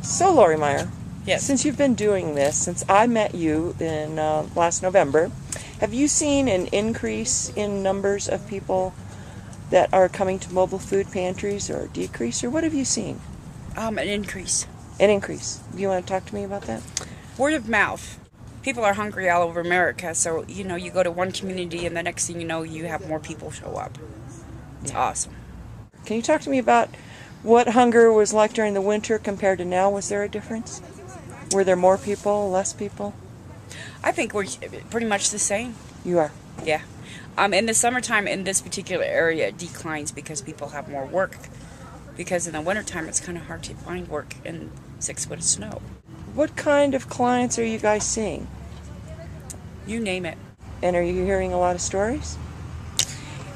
So, Lori Meyer, Yes. since you've been doing this, since I met you in last November, have you seen an increase in numbers of people that are coming to mobile food pantries, or a decrease, or what have you seen? An increase. An increase. Do you want to talk to me about that? Word of mouth. People are hungry all over America, so, you go to one community and the next thing you know, you have more people show up. It's awesome. Can you talk to me about what hunger was like during the winter compared to now? Was there a difference? Were there more people, less people? I think we're pretty much the same. You are? Yeah. In the summertime, in this particular area, it declines because people have more work. Because in the wintertime, it's kind of hard to find work in 6 foot of snow. What kind of clients are you guys seeing? You name it. And are you hearing a lot of stories?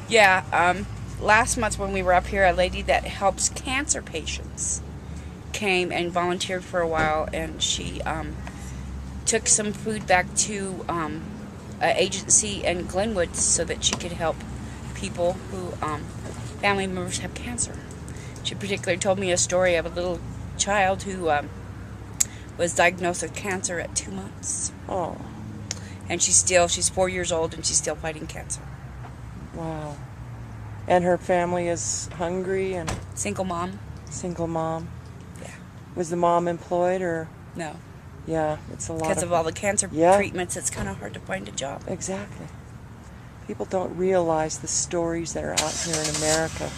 Yeah. Last month when we were up here, a lady that helps cancer patients came and volunteered for a while, and she took some food back to an agency in Glenwood so that she could help people who family members have cancer. She particularly told me a story of a little child who was diagnosed with cancer at 2 months. Oh. And she's 4 years old, and she's still fighting cancer. Wow. And her family is hungry and... Single mom. Single mom. Yeah. Was the mom employed or... No. Yeah, it's a lot Because of all the cancer treatments, it's kind of hard to find a job. Exactly. People don't realize the stories that are out here in America.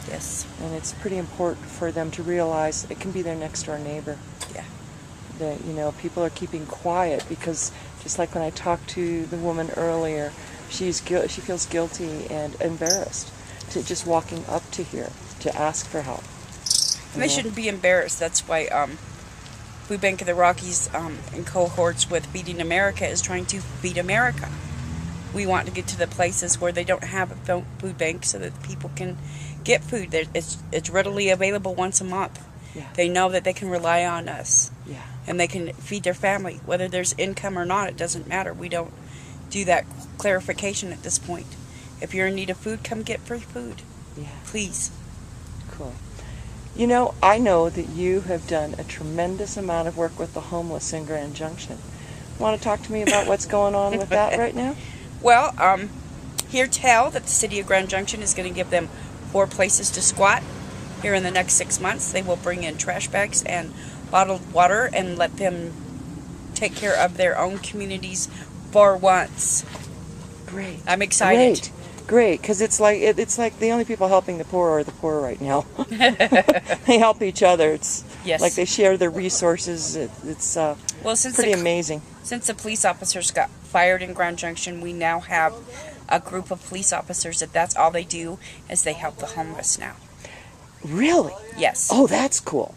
Yes. And it's pretty important for them to realize it can be their next door neighbor. Yeah. That, people are keeping quiet because, just like when I talked to the woman earlier, she feels guilty and embarrassed to just walking up to here to ask for help. And they shouldn't be embarrassed. That's why Food Bank of the Rockies in cohorts with Feeding America is trying to feed America. We want to get to the places where they don't have a food bank so that people can get food. It's readily available once a month. Yeah. They know that they can rely on us. Yeah. And they can feed their family. Whether there's income or not, it doesn't matter. We don't do that clarification at this point. If you're in need of food, come get free food. Yeah. Please. Cool. I know that you have done a tremendous amount of work with the homeless in Grand Junction. Want to talk to me about what's going on with that right now? Well, hear tell that the city of Grand Junction is going to give them 4 places to squat. Here in the next 6 months, they will bring in trash bags and bottled water and let them take care of their own communities for once. Great. I'm excited. Great, because it's like the only people helping the poor are the poor right now. They help each other. It's like they share their resources. It's pretty amazing. Since the police officers got fired in Grand Junction, we now have a group of police officers that's all they do is they help the homeless now. Really? Yes. Oh, that's cool.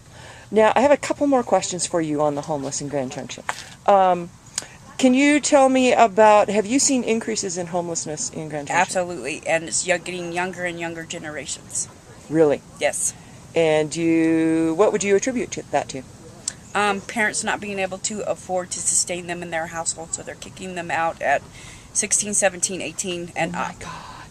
Now, I have a couple more questions for you on the homeless in Grand Junction. Can you tell me have you seen increases in homelessness in Grand Junction? Absolutely, and it's getting younger and younger generations. Really? Yes. And what would you attribute that to? Parents not being able to afford to sustain them in their household, so they're kicking them out at 16, 17, 18, and up. Oh, my God.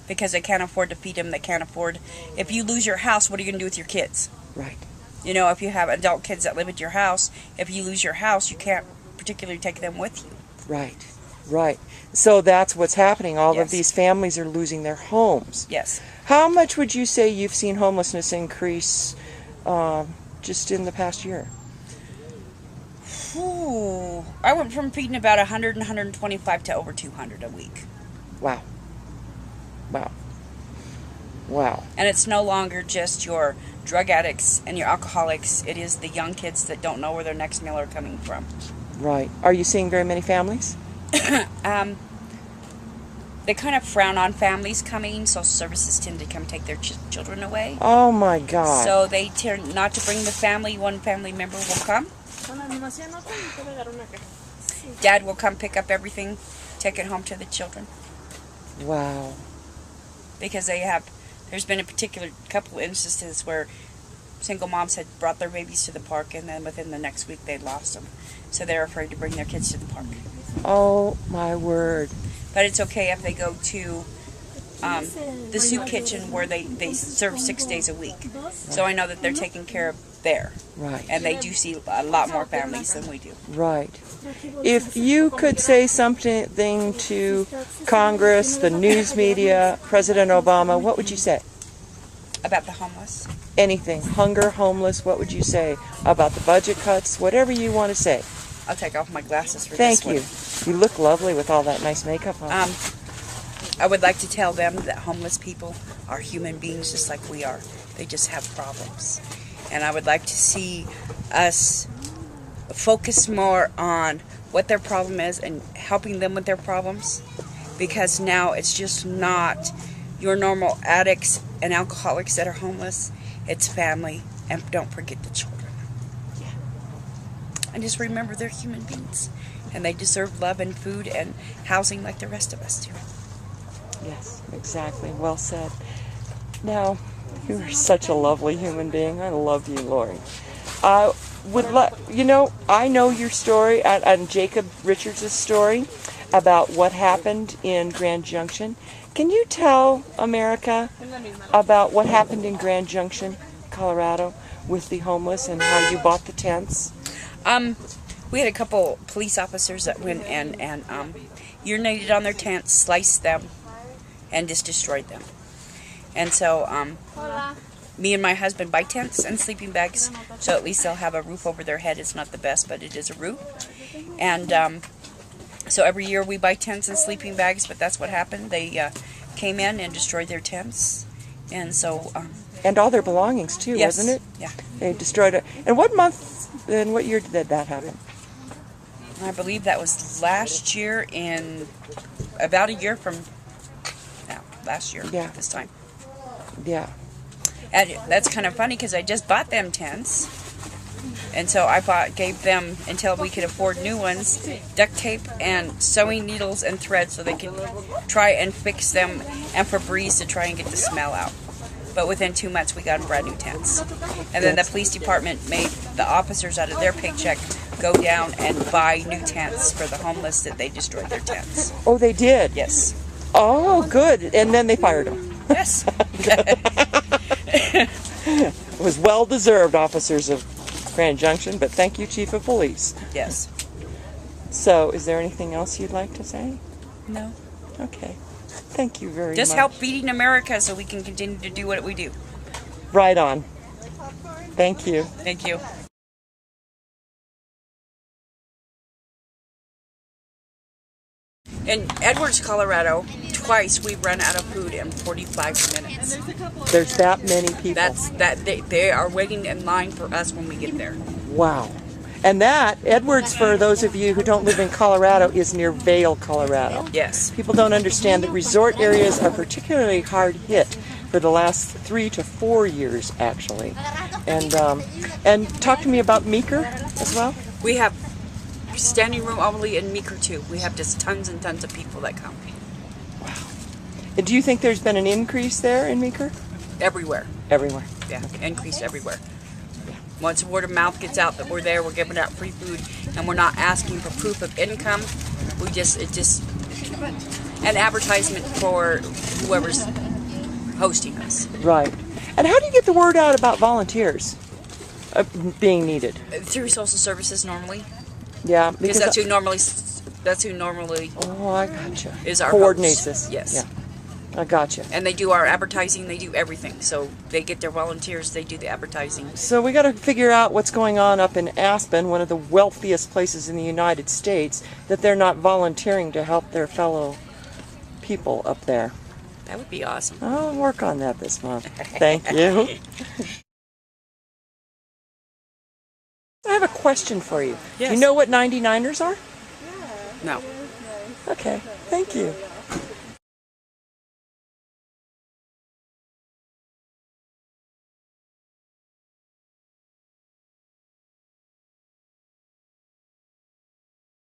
Because they can't afford to feed them, they can't afford... If you lose your house, what are you going to do with your kids? Right. If you have adult kids that live at your house, if you lose your house, you can't particularly take them with you. Right. So that's what's happening. All of these families are losing their homes. Yes. How much would you say you've seen homelessness increase just in the past year? Ooh, I went from feeding about 100 and 125 to over 200 a week. Wow. And it's no longer just your drug addicts and your alcoholics. It is the young kids that don't know where their next meal are coming from. Right. Are you seeing very many families? They kind of frown on families coming. Social services tend to come take their children away. Oh, my God. So they tend not to bring the family. One family member will come. Dad will come pick up everything, take it home to the children. Wow. Because there's been a particular couple of instances where single moms had brought their babies to the park, and then within the next week they'd lost them. So they're afraid to bring their kids to the park. Oh, my word. But it's okay if they go to the soup kitchen where they serve 6 days a week. So I know that they're taken care of there. Right. And they do see a lot more families than we do. Right. If you could say something to Congress, the news media, President Obama, what would you say? About the homeless? Anything. Hunger, homeless, what would you say? About the budget cuts, whatever you want to say. I'll take off my glasses for Thank this you. You look lovely with all that nice makeup on. I would like to tell them that homeless people are human beings just like we are. They just have problems. And I would like to see us focus more on what their problem is and helping them with their problems. Because now it's just not your normal addicts and alcoholics that are homeless. It's family. And don't forget the children. And just remember they're human beings. And they deserve love and food and housing like the rest of us do. Yes, exactly. Well said. Now, you are such a lovely human being. I love you, Lori. I know your story and Jacob Richards' story about what happened in Grand Junction. Can you tell America about what happened in Grand Junction, Colorado, with the homeless and how you bought the tents? We had a couple police officers that went in and urinated on their tents, sliced them, and just destroyed them. And so me and my husband buy tents and sleeping bags, so at least they'll have a roof over their head. It's not the best, but it is a roof. And so every year we buy tents and sleeping bags, but that's what happened. They came in and destroyed their tents. And so... and all their belongings, too, yes, wasn't it? Yeah. They destroyed it. And what month and what year did that happen? I believe that was last year, in about a year from now, last year, yeah, this time. Yeah. And that's kind of funny because I just bought them tents. And so I gave them, until we could afford new ones, duct tape and sewing needles and thread so they could try and fix them, and Febreze to try and get the smell out. But within 2 months, we got brand new tents. And then the police department made the officers out of their paycheck go down and buy new tents for the homeless that they destroyed their tents. Oh, they did? Yes. Oh, good. And then they fired them. Yes. It was well-deserved, officers of Grand Junction, but thank you, Chief of Police. Yes. So, is there anything else you'd like to say? No. Okay. Thank you very much. Just help feeding America so we can continue to do what we do. Right on. Thank you. Thank you. In Edwards, Colorado, twice we've run out of food in 45 minutes. There's that many people. They are waiting in line for us when we get there. Wow. And that, Edwards, for those of you who don't live in Colorado, is near Vail, Colorado. Yes. People don't understand that resort areas are particularly hard hit for the last 3 to 4 years, actually. And talk to me about Meeker as well. We have standing room only in Meeker too. We have just tons and tons of people that come. Wow. And do you think there's been an increase there in Meeker? Everywhere. Everywhere. Yeah, increase everywhere. Once word of mouth gets out that we're there, we're giving out free food, and we're not asking for proof of income. It's an advertisement for whoever's hosting us. Right. And how do you get the word out about volunteers being needed? Through social services normally. Yeah, because that's who normally. Oh, I gotcha. Is our coordinates host. this? Yes. Yeah. I gotcha. And they do our advertising, they do everything. So they get their volunteers, they do the advertising. So we got to figure out what's going on up in Aspen, one of the wealthiest places in the United States, that they're not volunteering to help their fellow people up there. That would be awesome. I'll work on that this month. Thank you. I have a question for you. Yes. Do you know what 99ers are? No. Okay. Thank you.